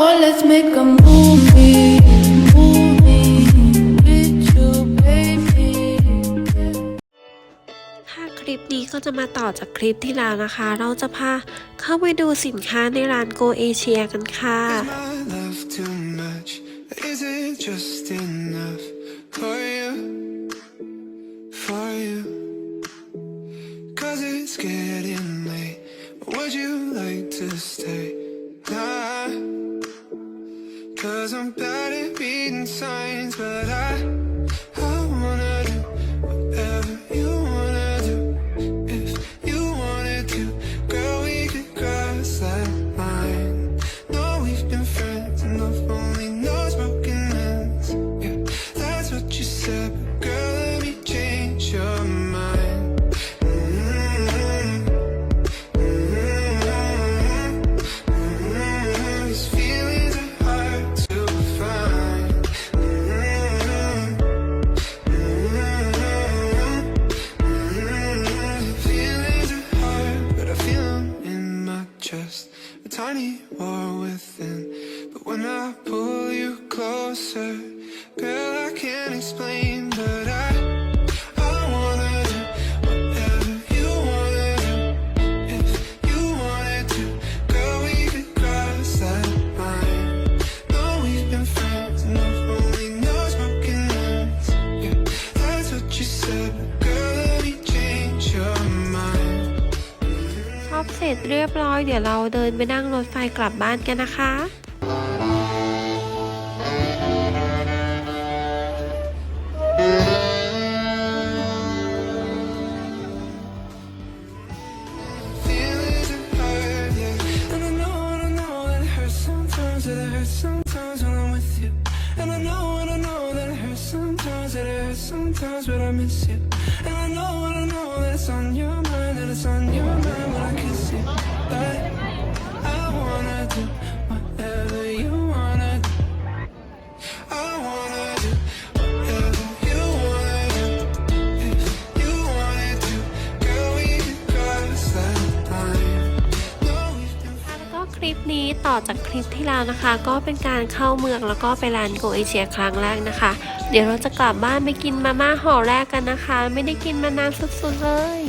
Oh, let's make a movie with you, baby. ค่ะคลิปนี้ก็จะมาต่อจากคลิปที่แล้วนะคะ เราจะพาเข้าไปดูสินค้าในร้านโกเอเชียกันค่ะ Is it just enough for you, for you? 'Cause it's getting late. Would you like to stay? Nah. 'Cause I'm bad at reading signs, but I wanna do whatever you wanna do. If you wanted to, girl, we could cross that line. No, we've been friends and I've only knows broken hands. Yeah, that's what you said, but girl, let me change your mind. These feelings are hard to find. Feelings are hard, but I feel them in my chest. A tiny war within, but when I pull you closer, girl, I can't explain, but I wanna do whatever you wanna do. If you wanted to, girl, we could cross that line. No, we've been friends and I've only knows broken hands. Yeah, that's what you said, but girl, let me change your mind. ชอบเสร็จเรียบร้อยเดี๋ยวเราเดินไปนั่งรถไฟกลับบ้านกันนะคะ Feelings are hard, yeah. And I know that it hurts sometimes, that it hurts sometimes when I'm with you. And I know that it hurts sometimes, that it hurts sometimes when I miss you. And I know that it's on your mind, that it's on your mind when I kiss you. But I wanna do whatever you wanna do. I wanna do whatever you wanna do. If you wanted to, girl, we could cross that line. No, we've been ก็คลิปนี้ต่อจากคลิปที่แล้วนะคะ ก็เป็นการเข้าเมืองแล้วก็ไปร้านโกเอเชียครั้งแรกนะคะ เดี๋ยวเราจะกลับบ้านไปกินมาม่าห่อแรกกันนะคะ ไม่ได้กินมานานสุดๆเลย